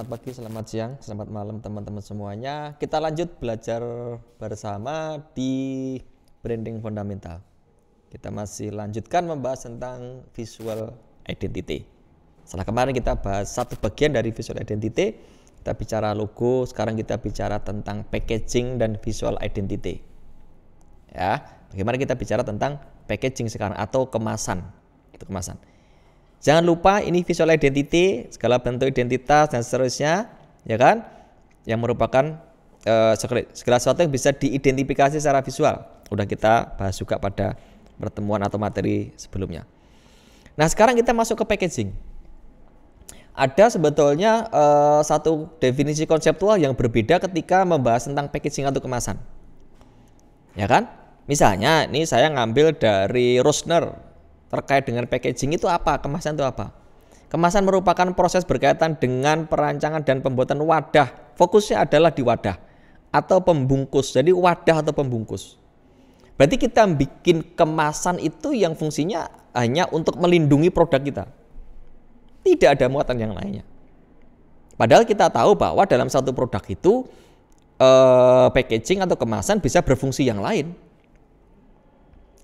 selamat pagi, selamat siang, selamat malam teman-teman semuanya. Kita lanjut belajar bersama di branding fundamental. Kita masih lanjutkan membahas tentang visual identity. Setelah kemarin kita bahas satu bagian dari visual identity, kita bicara logo, sekarang kita bicara tentang packaging dan visual identity. Ya, bagaimana kita bicara tentang packaging sekarang atau kemasan. Itu kemasan. Jangan lupa ini visual identity, segala bentuk identitas dan seterusnya, ya kan? Yang merupakan segala sesuatu yang bisa diidentifikasi secara visual. Udah kita bahas juga pada pertemuan atau materi sebelumnya. Nah, sekarang kita masuk ke packaging. Ada sebetulnya satu definisi konseptual yang berbeda ketika membahas tentang packaging atau kemasan. Ya kan? Misalnya, ini saya ngambil dari Rosner. Terkait dengan packaging itu apa? Kemasan itu apa? Kemasan merupakan proses berkaitan dengan perancangan dan pembuatan wadah. Fokusnya adalah di wadah atau pembungkus. Jadi wadah atau pembungkus. Berarti kita bikin kemasan itu yang fungsinya hanya untuk melindungi produk kita. Tidak ada muatan yang lainnya. Padahal kita tahu bahwa dalam satu produk itu packaging atau kemasan bisa berfungsi yang lain.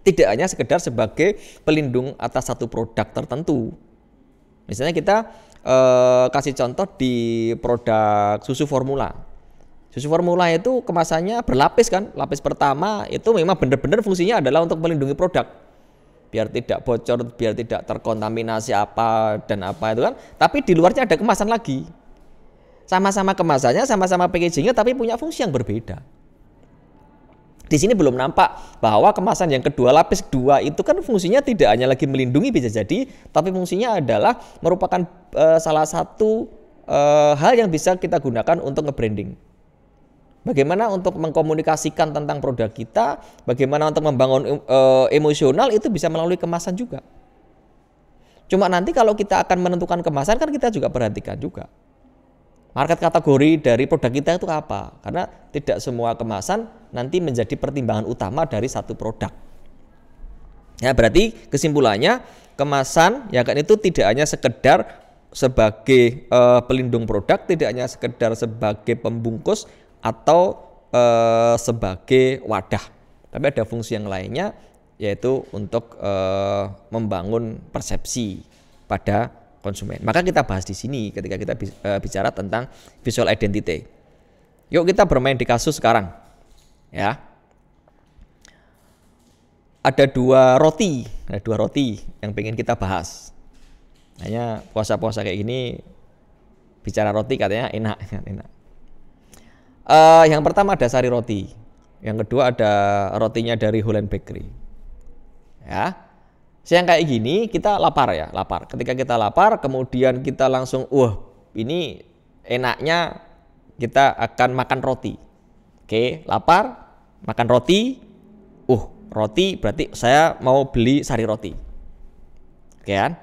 Tidak hanya sekedar sebagai pelindung atas satu produk tertentu. Misalnya kita kasih contoh di produk susu formula. Susu formula itu kemasannya berlapis kan. Lapis pertama itu memang benar-benar fungsinya adalah untuk melindungi produk. Biar tidak bocor, biar tidak terkontaminasi apa dan apa itu kan. Tapi di luarnya ada kemasan lagi. Sama-sama kemasannya, sama-sama packagingnya tapi punya fungsi yang berbeda. Di sini belum nampak bahwa kemasan yang kedua, lapis kedua itu kan fungsinya tidak hanya lagi melindungi bisa jadi, tapi fungsinya adalah merupakan salah satu hal yang bisa kita gunakan untuk nge-branding. Bagaimana untuk mengkomunikasikan tentang produk kita, bagaimana untuk membangun emosional itu bisa melalui kemasan juga. Cuma nanti kalau kita akan menentukan kemasan kan kita juga perhatikan juga. Market kategori dari produk kita itu apa? Karena tidak semua kemasan nanti menjadi pertimbangan utama dari satu produk. Ya, berarti kesimpulannya kemasan ya kan itu tidak hanya sekedar sebagai pelindung produk, tidak hanya sekedar sebagai pembungkus atau sebagai wadah. Tapi ada fungsi yang lainnya yaitu untuk membangun persepsi pada konsumen. Maka kita bahas di sini ketika kita bicara tentang visual identity. Yuk kita bermain di kasus sekarang. Ya. Ada dua roti yang pengen kita bahas. Hanya puasa-puasa kayak gini bicara roti katanya enak. Yang pertama ada sari roti. Yang kedua ada rotinya dari Holland Bakery. Ya. Siang kayak gini kita lapar. Ketika kita lapar kemudian kita langsung ini enaknya kita akan makan roti. Oke, lapar, makan roti. Roti berarti saya mau beli sari roti. Oke kan?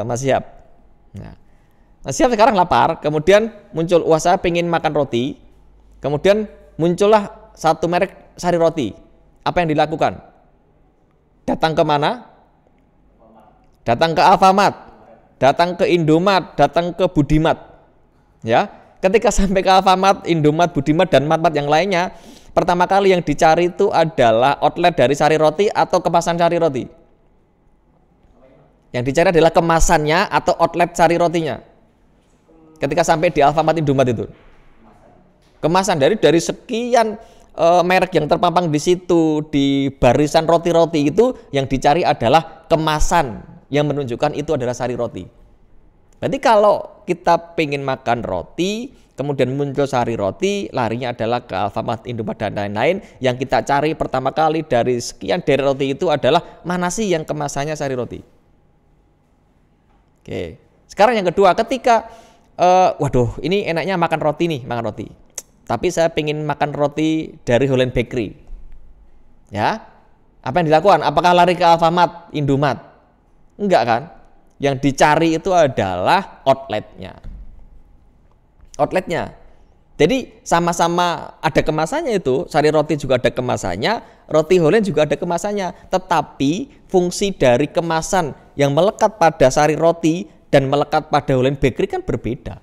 Masih siap? Nah, masih siap sekarang lapar, kemudian muncul saya pengen makan roti. Kemudian muncullah satu merek sari roti. Apa yang dilakukan? Datang ke mana? Datang ke Alfamart, datang ke Indomaret, datang ke Budimat. Ya, ketika sampai ke Alfamart, Indomaret, Budimat dan Mart yang lainnya, pertama kali yang dicari itu adalah outlet dari sari roti atau kemasan sari roti. Yang dicari adalah kemasannya atau outlet sari rotinya. Ketika sampai di Alfamart, Indomaret itu. Kemasan dari sekian merek yang terpampang di situ di barisan roti-roti itu yang dicari adalah kemasan yang menunjukkan itu adalah sari roti. Berarti kalau kita pengen makan roti kemudian muncul sari roti, larinya adalah ke Alfamart, Indomaret dan lain-lain. Yang kita cari pertama kali dari sekian dari roti itu adalah mana sih yang kemasannya sari roti. Oke. Sekarang yang kedua, ketika ini enaknya makan roti. Tapi saya pengen makan roti dari Holland Bakery. Ya. Apa yang dilakukan? Apakah lari ke Alfamart, Indomaret? Enggak kan? Yang dicari itu adalah outletnya. Jadi sama-sama ada kemasannya itu. Sari roti juga ada kemasannya, roti Holland juga ada kemasannya. Tetapi fungsi dari kemasan yang melekat pada sari roti dan melekat pada Holland Bakery kan berbeda.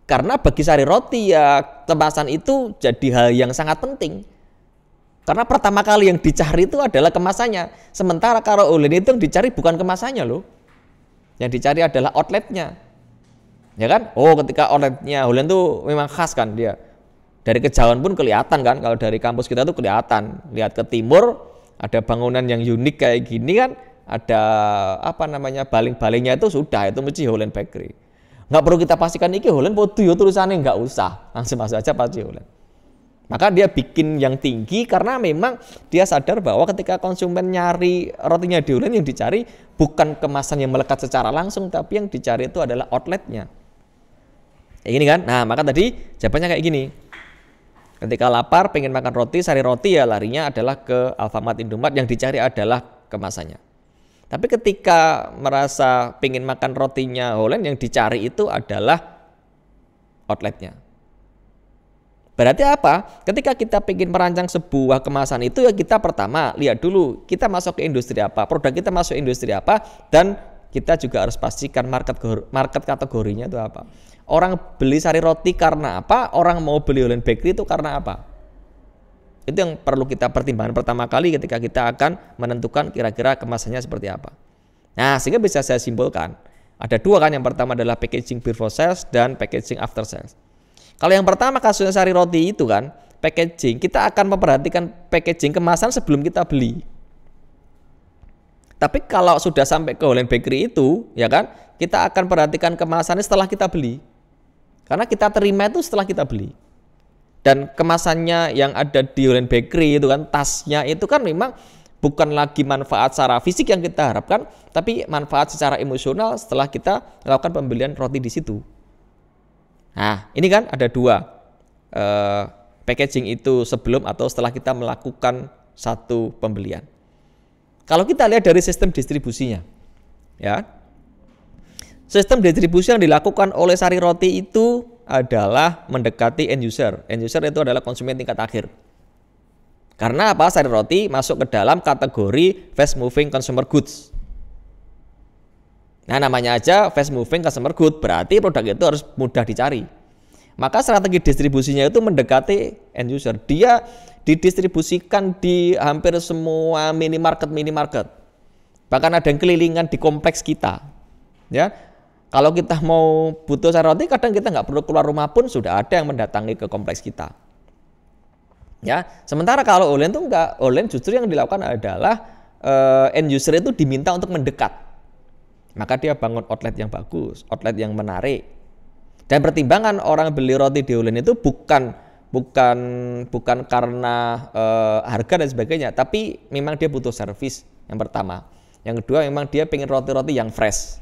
Karena bagi sari roti ya kemasan itu jadi hal yang sangat penting. Karena pertama kali yang dicari itu adalah kemasannya. Sementara kalau Holen itu yang dicari bukan kemasannya loh. Yang dicari adalah outletnya. Ya kan? Oh, ketika outletnya Holen tuh memang khas kan dia. Dari kejauhan pun kelihatan kan. Kalau dari kampus kita tuh kelihatan. Lihat ke timur ada bangunan yang unik kayak gini kan. Ada apa namanya baling-balingnya itu sudah itu mesti Holen Bakery. Nggak perlu kita pastikan iki Holen podo yo tulisannya, nggak usah. Langsung masuk aja pasti Holen. Maka dia bikin yang tinggi karena memang dia sadar bahwa ketika konsumen nyari rotinya di Holen yang dicari bukan kemasan yang melekat secara langsung, tapi yang dicari itu adalah outletnya. Kayak gini kan? Nah, maka tadi jawabannya kayak gini. Ketika lapar pengen makan roti, sari roti ya larinya adalah ke Alfamart, Indomart, yang dicari adalah kemasannya. Tapi ketika merasa pengen makan rotinya Holen yang dicari itu adalah outletnya. Berarti apa? Ketika kita ingin merancang sebuah kemasan itu ya kita pertama lihat dulu kita masuk ke industri apa, produk kita masuk industri apa, dan kita juga harus pastikan market kategorinya itu apa. Orang beli sari roti karena apa? Orang mau beli Holen Bakery itu karena apa? Itu yang perlu kita pertimbangkan pertama kali ketika kita akan menentukan kira-kira kemasannya seperti apa. Nah, sehingga bisa saya simpulkan ada dua kan, yang pertama adalah packaging before sales dan packaging after sales. Kalau yang pertama kasusnya sari roti itu kan packaging, kita akan memperhatikan packaging kemasan sebelum kita beli. Tapi kalau sudah sampai ke Holen Bakery itu ya kan, kita akan perhatikan kemasannya setelah kita beli. Karena kita terima itu setelah kita beli. Dan kemasannya yang ada di Holen Bakery itu kan, tasnya itu kan memang bukan lagi manfaat secara fisik yang kita harapkan, tapi manfaat secara emosional setelah kita melakukan pembelian roti di situ. Nah, ini kan ada dua packaging itu sebelum atau setelah kita melakukan satu pembelian. Kalau kita lihat dari sistem distribusinya, ya, sistem distribusi yang dilakukan oleh sari roti itu adalah mendekati end user. End user itu adalah konsumen tingkat akhir. Karena apa? Sari roti masuk ke dalam kategori fast moving consumer goods. Nah, namanya aja fast moving consumer goods, berarti produk itu harus mudah dicari. Maka strategi distribusinya itu mendekati end user. Dia didistribusikan di hampir semua minimarket. Bahkan ada yang kelilingan di kompleks kita. Ya. Kalau kita mau butuh sari roti, kadang kita nggak perlu keluar rumah pun sudah ada yang mendatangi ke kompleks kita. Ya, sementara kalau Holen itu enggak, Holen justru yang dilakukan adalah end user itu diminta untuk mendekat. Maka dia bangun outlet yang bagus, outlet yang menarik. Dan pertimbangan orang beli roti di Holen itu bukan karena harga dan sebagainya, tapi memang dia butuh servis yang pertama. Yang kedua memang dia pengen roti-roti yang fresh.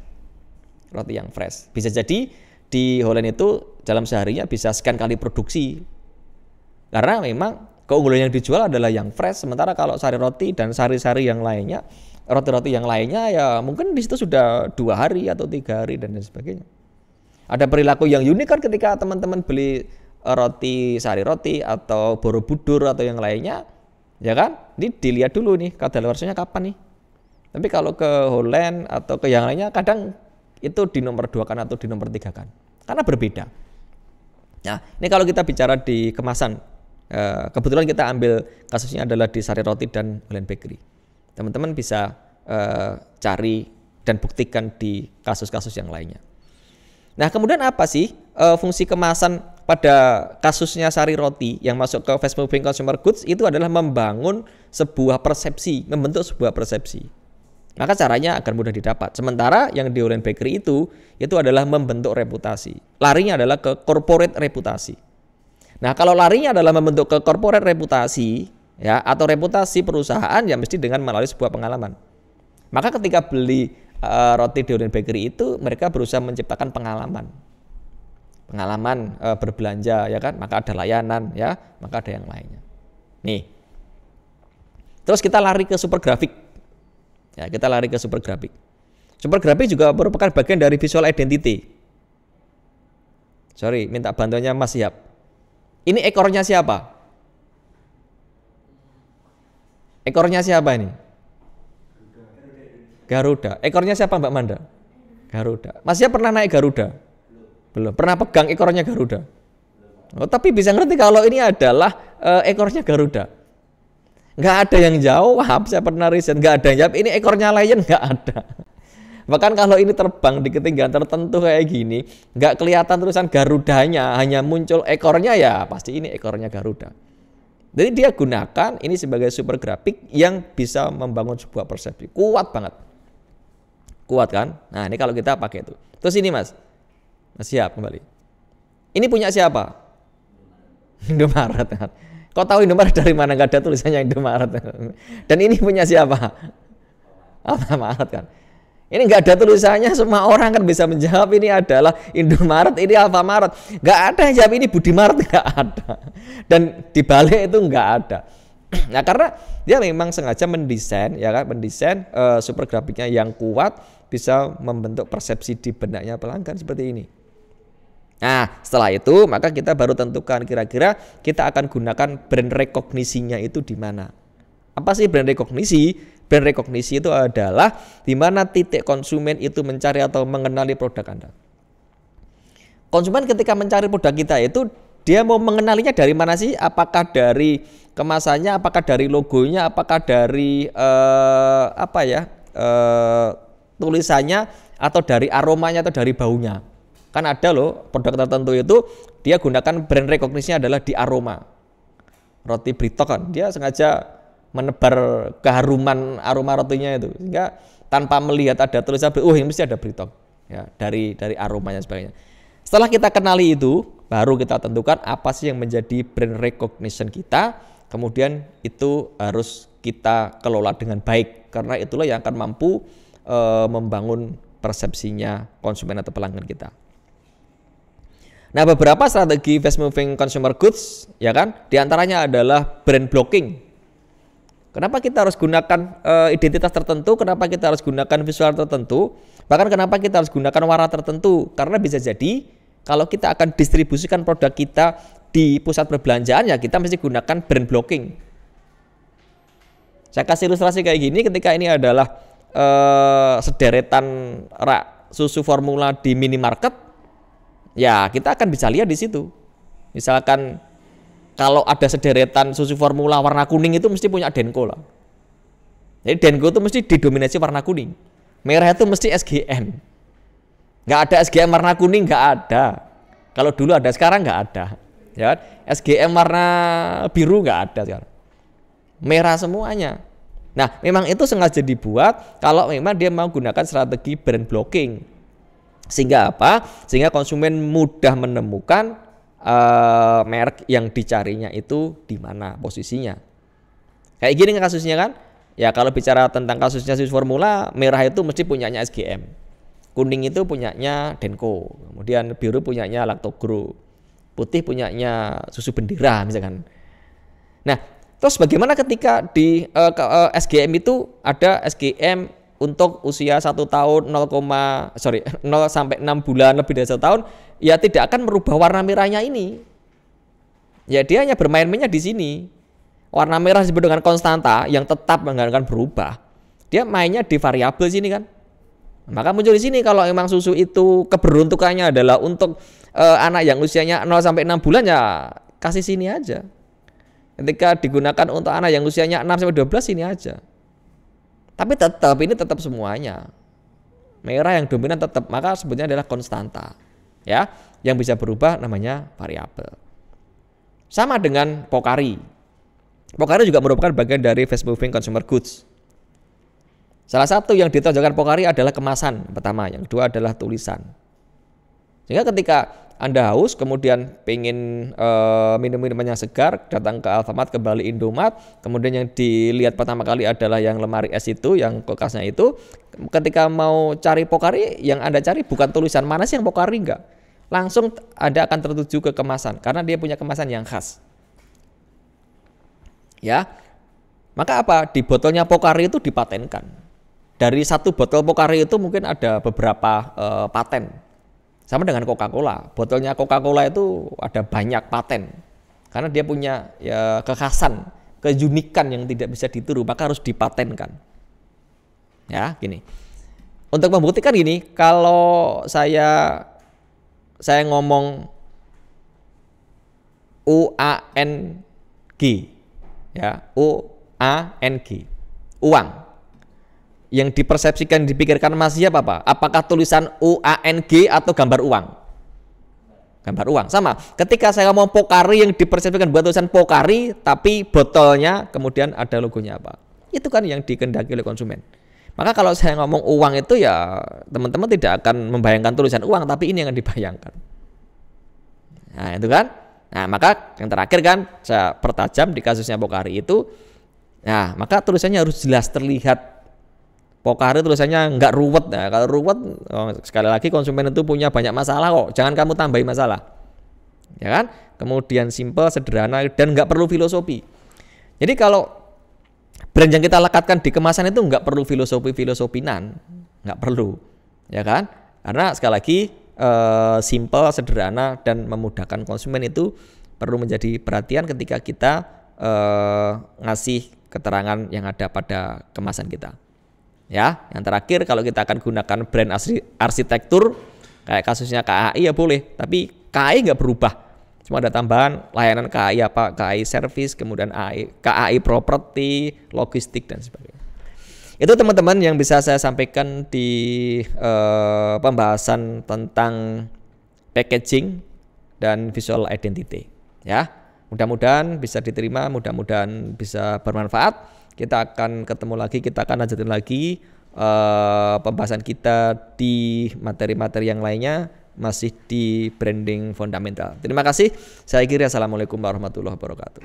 Roti yang fresh. Bisa jadi di Holen itu dalam seharinya bisa sekian kali produksi. Karena memang keunggulan yang dijual adalah yang fresh. Sementara kalau sari roti dan sari-sari yang lainnya, roti-roti yang lainnya ya mungkin di situ sudah 2 hari atau 3 hari dan sebagainya. Ada perilaku yang unik kan ketika teman-teman beli roti sari roti atau Borobudur atau yang lainnya, ya kan? Ini dilihat dulu nih kadaluarsanya kapan nih. Tapi kalau ke Holen atau ke yang lainnya kadang itu di nomor 2 kan atau di nomor 3 kan, karena berbeda. Nah, ini kalau kita bicara di kemasan, kebetulan kita ambil kasusnya adalah di sari roti dan Holen Bakery. Teman-teman bisa cari dan buktikan di kasus-kasus yang lainnya. Nah, kemudian apa sih fungsi kemasan pada kasusnya sari roti yang masuk ke fast moving consumer goods? Itu adalah membangun sebuah persepsi, membentuk sebuah persepsi. Maka caranya agar mudah didapat. Sementara yang di Holen Bakery itu adalah membentuk reputasi. Larinya adalah ke corporate reputasi. Nah, kalau larinya adalah membentuk ke corporate reputasi, ya, atau reputasi perusahaan, ya mesti dengan melalui sebuah pengalaman. Maka ketika beli roti di Holen Bakery itu mereka berusaha menciptakan pengalaman berbelanja, ya kan? Maka ada layanan, ya, maka ada yang lainnya. Nih. Terus kita lari ke super grafik. Ya, kita lari ke super grafik. Super grafik juga merupakan bagian dari visual identity. Sorry, minta bantuannya Mas Siap. Ini ekornya siapa? Ekornya siapa ini? Garuda. Ekornya siapa Mbak Manda? Garuda. Mas Siap pernah naik Garuda? Belum. Pernah pegang ekornya Garuda? Oh, tapi bisa ngerti kalau ini adalah ekornya Garuda. Nggak ada yang jawab, saya pernah riset, nggak ada yang jawab, ini ekornya lion, nggak ada. Bahkan kalau ini terbang di ketinggian tertentu kayak gini, nggak kelihatan tulisan Garudanya, hanya muncul ekornya, ya pasti ini ekornya Garuda. Jadi dia gunakan ini sebagai super grafik yang bisa membangun sebuah persepsi. Kuat banget. Kuat kan? Nah ini kalau kita pakai itu. Terus ini Mas siap kembali. Ini punya siapa? Indomaret kan? Kau tahu Indomaret dari mana? Gak ada tulisannya Indomaret. Dan ini punya siapa? Alfamaret kan. Ini nggak ada tulisannya, semua orang kan bisa menjawab ini adalah Indomaret, ini Alfamaret. Nggak ada yang jawab ini Budimaret, nggak ada. Dan di balik itu nggak ada. Nah karena dia memang sengaja mendesain, ya kan, mendesain super grafiknya yang kuat, bisa membentuk persepsi di benaknya pelanggan seperti ini. Nah setelah itu maka kita baru tentukan kira-kira kita akan gunakan brand rekognisinya itu di mana. Apa sih brand rekognisi? Brand rekognisi itu adalah di mana titik konsumen itu mencari atau mengenali produk Anda. Konsumen ketika mencari produk kita itu dia mau mengenalinya dari mana sih? Apakah dari kemasannya, apakah dari logonya, apakah dari tulisannya, atau dari aromanya, atau dari baunya? Kan ada loh produk tertentu itu dia gunakan brand rekognisinya adalah di aroma. Roti Britok kan dia sengaja menebar keharuman aroma rotinya itu sehingga tanpa melihat ada tulisan ini mesti ada Britok ya, dari aromanya sebagainya. Setelah kita kenali itu baru kita tentukan apa sih yang menjadi brand recognition kita, kemudian itu harus kita kelola dengan baik karena itulah yang akan mampu membangun persepsinya konsumen atau pelanggan kita. Nah, beberapa strategi fast moving consumer goods ya kan, diantaranya adalah brand blocking. Kenapa kita harus gunakan identitas tertentu? Kenapa kita harus gunakan visual tertentu? Bahkan kenapa kita harus gunakan warna tertentu? Karena bisa jadi kalau kita akan distribusikan produk kita di pusat perbelanjaan ya kita mesti gunakan brand blocking. Saya kasih ilustrasi kayak gini, ketika ini adalah sederetan rak susu formula di minimarket. Ya kita akan bisa lihat di situ. Misalkan kalau ada sederetan susu formula warna kuning itu mesti punya Denko lah. Jadi Denko itu mesti didominasi warna kuning. Merah itu mesti SGM. Nggak ada SGM warna kuning, nggak ada. Kalau dulu ada, sekarang nggak ada. Ya, SGM warna biru nggak ada sekarang. Merah semuanya. Nah, memang itu sengaja dibuat kalau memang dia mau gunakan strategi brand blocking. Sehingga apa? Sehingga konsumen mudah menemukan merek yang dicarinya itu di mana posisinya. Kayak gini kasusnya kan? Ya kalau bicara tentang kasusnya susu formula, merah itu mesti punyanya SGM. Kuning itu punyanya Denko. Kemudian biru punyanya Lactogro. Putih punyanya Susu Bendera misalkan. Nah, terus bagaimana ketika di SGM itu ada SGM untuk usia 1 tahun 0 sampai 6 bulan lebih dari 1 tahun, ya tidak akan merubah warna merahnya ini. Ya dia hanya bermain-mainnya di sini. Warna merah disebut dengan konstanta yang tetap nggak akan berubah. Dia mainnya di variabel sini kan. Maka muncul di sini kalau memang susu itu keberuntukannya adalah untuk anak yang usianya 0 sampai 6 bulan ya kasih sini aja. Ketika digunakan untuk anak yang usianya 6 sampai 12 sini aja. Tapi ini tetap semuanya. Merah yang dominan tetap, maka sebetulnya adalah konstanta. Ya, yang bisa berubah namanya variabel. Sama dengan Pocari. Pocari juga merupakan bagian dari fast moving consumer goods. Salah satu yang ditonjolkan Pocari adalah kemasan pertama, yang kedua adalah tulisan. Sehingga ketika Anda haus, kemudian pengen minum-minuman yang segar, datang ke Alfamart, kembali Indomaret, kemudian yang dilihat pertama kali adalah yang lemari es itu, yang kulkasnya itu. Ketika mau cari Pocari, yang Anda cari bukan tulisan mana sih yang Pocari, enggak. Langsung Anda akan tertuju ke kemasan, karena dia punya kemasan yang khas. Ya, maka apa? Di botolnya Pocari itu dipatenkan. Dari satu botol Pocari itu mungkin ada beberapa paten. Sama dengan Coca-Cola. Botolnya Coca-Cola itu ada banyak paten. Karena dia punya ya, kekhasan, keunikan yang tidak bisa ditiru, maka harus dipatenkan. Ya, gini. Untuk membuktikan gini, kalau saya saya ngomong UANG, ya, UANG, uang, yang dipersepsikan, dipikirkan masih apa? Apakah tulisan UANG atau gambar uang? Gambar uang. Sama, ketika saya ngomong Pocari yang dipersepsikan buat tulisan Pocari, tapi botolnya kemudian ada logonya apa? Itu kan yang dikehendaki oleh konsumen. Maka kalau saya ngomong uang itu ya teman-teman tidak akan membayangkan tulisan uang, tapi ini yang dibayangkan. Nah itu kan. Nah maka yang terakhir kan saya pertajam di kasusnya Pocari itu. Nah maka tulisannya harus jelas terlihat. Pocari tulisannya nggak ruwet. Nah, kalau ruwet, sekali lagi konsumen itu punya banyak masalah kok. Jangan kamu tambahin masalah, ya kan? Kemudian simple, sederhana, dan nggak perlu filosofi. Jadi kalau brand yang kita lekatkan di kemasan itu nggak perlu filosofinan, nggak perlu, ya kan? Karena sekali lagi simple, sederhana, dan memudahkan konsumen itu perlu menjadi perhatian ketika kita ngasih keterangan yang ada pada kemasan kita. Ya, yang terakhir kalau kita akan gunakan brand arsitektur kayak kasusnya KAI ya boleh, tapi KAI nggak berubah, cuma ada tambahan layanan KAI apa, KAI service, kemudian KAI property, logistik dan sebagainya. Itu teman-teman yang bisa saya sampaikan di pembahasan tentang packaging dan visual identity. Ya, mudah-mudahan bisa diterima, mudah-mudahan bisa bermanfaat. Kita akan ketemu lagi, kita akan lanjutin lagi pembahasan kita di materi-materi yang lainnya, masih di branding fundamental. Terima kasih. Saya kira assalamualaikum warahmatullahi wabarakatuh.